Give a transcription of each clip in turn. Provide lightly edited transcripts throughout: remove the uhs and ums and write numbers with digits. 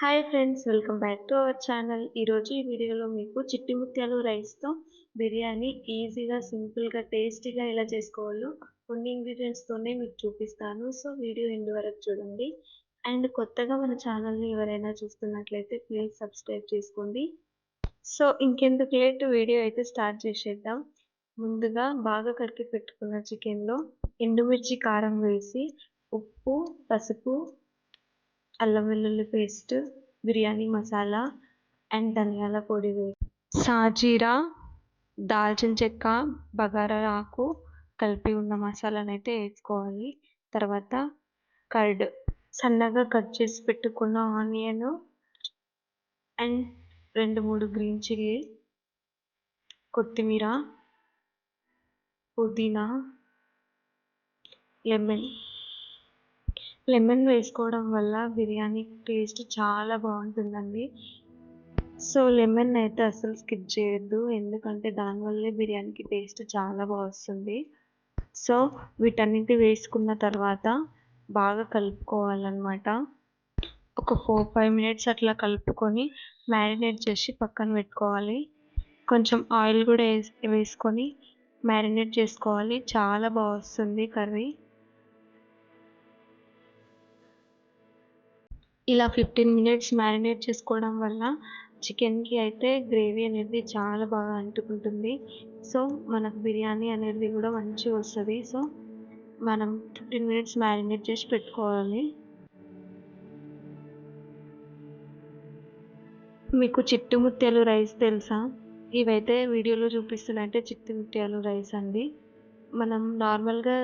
Hi friends, welcome back to our channel. ఈరోజు ఈ వీడియోలో మీకు చిట్టి ముత్యాలు రైస్తో బిర్యానీ ఈజీగా, సింపుల్గా, టేస్టీగా ఎలా చేసుకోవాలో కొన్ని ఇంగ్రీడియంట్స్తోనే మీకు చూపిస్తాను. సో వీడియో ఎండ్ వరకు చూడండి. అండ్ కొత్తగా మన ఛానల్ని ఎవరైనా చూస్తున్నట్లయితే ప్లీజ్ సబ్స్క్రైబ్ చేసుకోండి. సో ఇంకెందుకు లేట్, వీడియో అయితే స్టార్ట్ చేసేద్దాం. ముందుగా బాగా కడిగి పెట్టుకున్న చికెన్లో ఎండుమిర్చి, కారం వేసి ఉప్పు, పసుపు, అల్లం వెల్లుల్లి పేస్ట్, బిర్యానీ మసాలా అండ్ ధనియాల పొడి సాజీరా, దాల్చిన చెక్క, బగారా ఆకు కలిపి ఉన్న మసాలానైతే వేసుకోవాలి. తర్వాత కర్డ్, సన్నగా కట్ చేసి పెట్టుకున్న ఆనియన్ అండ్ 2-3 గ్రీన్ చిల్లీ, కొత్తిమీర, పుదీనా, లెమన్ వేసుకోవడం వల్ల బిర్యానీ టేస్ట్ చాలా బాగుంటుందండి. సో లెమన్ అయితే అసలు స్కిప్ చేయొద్దు, ఎందుకంటే దానివల్లే బిర్యానీకి టేస్ట్ చాలా వస్తుంది. సో వీటన్నిటి వేసుకున్న తర్వాత బాగా కలుపుకోవాలన్నమాట. ఒక 4-5 మినిట్స్ అట్లా కలుపుకొని మ్యారినేట్ చేసి పక్కన పెట్టుకోవాలి. కొంచెం ఆయిల్ కూడా వేసుకొని మ్యారినేట్ చేసుకోవాలి. చాలా వస్తుంది కర్రీ. ఇలా 15 మినిట్స్ మ్యారినేట్ చేసుకోవడం వల్ల చికెన్కి అయితే గ్రేవీ అనేది చాలా బాగా అంటుకుంటుంది. సో మనకు బిర్యానీ అనేది కూడా మంచిగా వస్తుంది. సో మనం 15 మినిట్స్ మ్యారినేట్ చేసి పెట్టుకోవాలి. మీకు చిట్టి ముత్యాలు రైస్ తెలుసా? ఇవైతే వీడియోలో చూపిస్తున్నట్టే చిట్టి ముత్యాలు రైస్ అండి. మనం నార్మల్గా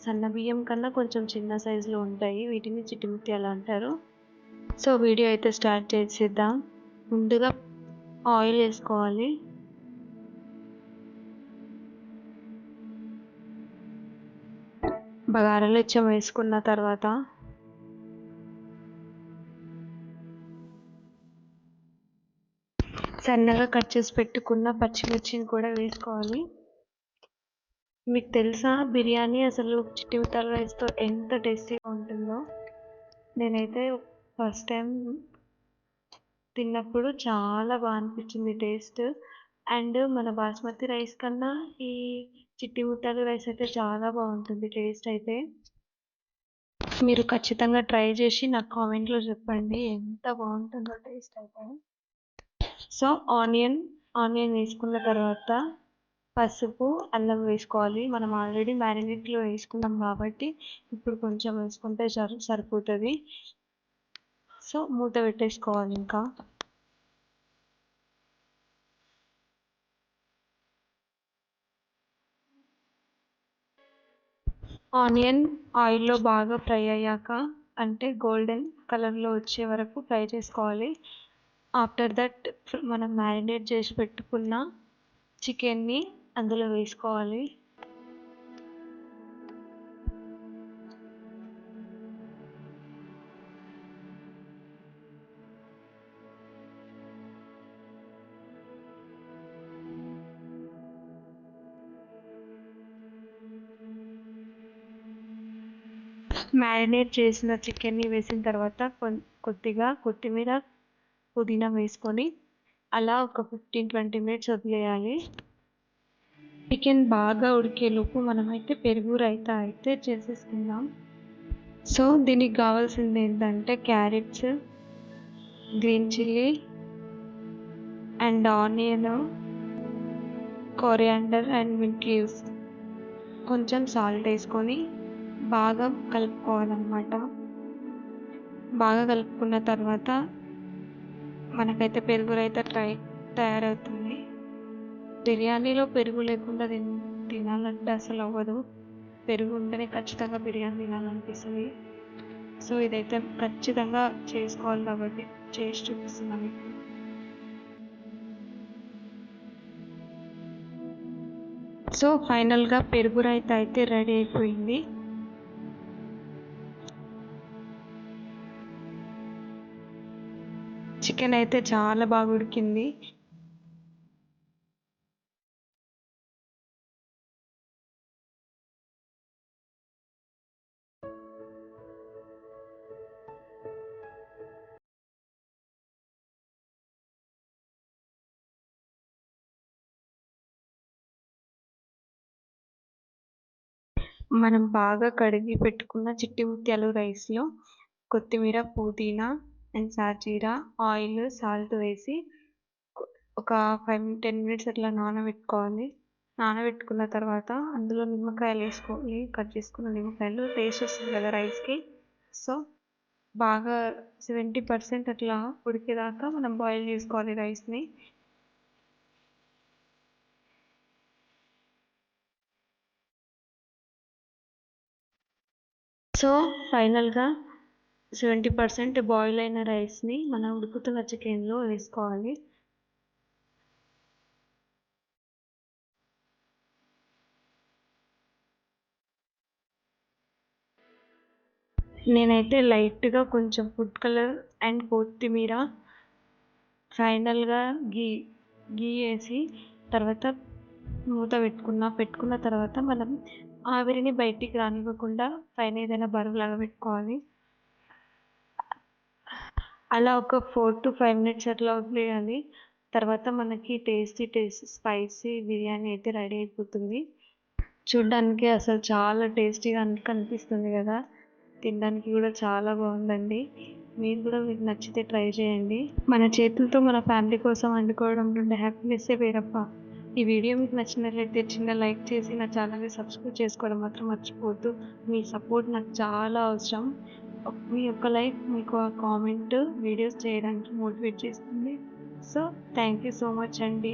సన్న బియ్యం కన్నా కొంచెం చిన్న సైజులో ఉంటాయి, వీటిని చిట్టి ముత్యాలు అంటారు. సో వీడియో అయితే స్టార్ట్ చేసేద్దాం. ముందుగా ఆయిల్ వేసుకోవాలి. బగారాలు వేసుకున్న తర్వాత సన్నగా కట్ చేసి పెట్టుకున్న పచ్చిమిర్చిని కూడా వేసుకోవాలి. మీకు తెలుసా బిర్యానీ అసలు చిట్టి ముత్యాల రైస్తో ఎంత టేస్టీగా ఉంటుందో? నేనైతే ఫస్ట్ టైం తిన్నప్పుడు చాలా బాగా అనిపించింది టేస్ట్. అండ్ మన బాస్మతి రైస్ కన్నా ఈ చిట్టి ముత్యాల రైస్ అయితే చాలా బాగుంటుంది టేస్ట్ అయితే. మీరు ఖచ్చితంగా ట్రై చేసి నాకు కామెంట్లో చెప్పండి ఎంత బాగుంటుందో టేస్ట్ అయితే. సో ఆనియన్ వేసుకున్న తర్వాత పసుపు, అల్లం వేసుకోవాలి. మనం ఆల్రెడీ మ్యారినేట్లో వేసుకున్నాం కాబట్టి ఇప్పుడు కొంచెం వేసుకుంటే సరిపోతుంది. సో మూత పెట్టేసుకోవాలి. ఇంకా ఆనియన్ ఆయిల్లో బాగా ఫ్రై అయ్యాక, అంటే గోల్డెన్ కలర్లో వచ్చే వరకు ఫ్రై చేసుకోవాలి. ఆఫ్టర్ దట్ మనం మ్యారినేట్ చేసి పెట్టుకున్న చికెన్ని అందులో వేసుకోవాలి. మ్యారినేట్ చేసిన చికెన్ని వేసిన తర్వాత కొద్దిగా కొత్తిమీర, పుదీనా వేసుకొని అలా ఒక 15-20 మినిట్స్ వదిలేయాలి. చికెన్ బాగా ఉడికేలోపు మనమైతే పెరుగు రైతా అయితే చేసేసుకుందాం. సో దీనికి కావాల్సింది ఏంటంటే carrots, green chilli and onion, coriander and mint leaves, కొంచెం సాల్ట్ వేసుకొని బాగా కలుపుకోవాలన్నమాట. బాగా కలుపుకున్న తర్వాత మనకైతే పెరుగు రైతా తయారవుతుంది. బిర్యానీలో పెరుగు లేకుండా తినాలంటే అసలు అవ్వదు. పెరుగు ఉంటేనే ఖచ్చితంగా బిర్యానీ తినాలనిపిస్తుంది. సో ఇదైతే ఖచ్చితంగా చేసుకోవాలి కాబట్టి చేసి చూపిస్తున్నాను మీకు. సో ఫైనల్గా పెరుగు రైతా అయితే రెడీ అయిపోయింది. చికెన్ అయితే చాలా బాగా ఉడికింది. మనం బాగా కడిగి పెట్టుకున్న చిట్టి ముత్యాలు రైస్‌లో కొత్తిమీర, పుదీనా అండ్ సాజీరా, ఆయిల్, సాల్ట్ వేసి కొ ఒక 10 మినిట్స్ అట్లా నానబెట్టుకోవాలి. నానబెట్టుకున్న తర్వాత అందులో నిమ్మకాయలేసుకోవాలి. కట్ చేసుకున్న నిమ్మకాయలు టేస్ట్ వస్తుంది కదా రైస్‌కి. సో, బాగా 70% అట్లా ఉడికేదాకా మనం బాయిల్ చేసుకోవాలి రైస్‌ని. సో, ఫైనల్‌గా 70% బాయిల్ అయిన రైస్‌ని మన ఉడుకుతున్న చికెన్‌లో వేసుకోవాలి. నేనైతే లైట్‌గా కొంచెం ఫుడ్ కలర్ అండ్ కొత్తిమీర, ఫైనల్‌గా ఘీ, ఘీ ఏసి తర్వాత మూత పెట్టుకున్న తర్వాత మనం ఆవిరిని బయటికి రానివ్వకుండా పైన ఏదైనా బరువులాగా పెట్టుకోవాలి. అలా ఒక 4-5 మినిట్స్ అట్లా వదిలేయాలి. తర్వాత మనకి టేస్టీ స్పైసీ బిర్యానీ అయితే రెడీ అయిపోతుంది. చూడ్డానికి అసలు చాలా టేస్టీగా కనిపిస్తుంది గదా! తినడానికి గూడా చాలా బావుందండి. మీరు కూడా మీకు నచ్చితే ట్రై చేయండి. మన చేతులతో మన ఫ్యామిలీ కోసం వండుకోవడంలో ఉండే హ్యాపీనెస్సే వేరబ్బా! ఈ వీడియో మీకు నచ్చినట్లయితే చిన్న లైక్ చేసి నా ఛానల్‌ని సబ్స్క్రైబ్ చేసుకోవడం మాత్రం మర్చిపోవద్దు. మీ సపోర్ట్ నాకు చాలా అవసరం. మీ యొక్క లైక్, మీకు ఆ కామెంట్ వీడియోస్ చేయడానికి మోటివేట్ చేస్తుంది. So, thank you so much అండి.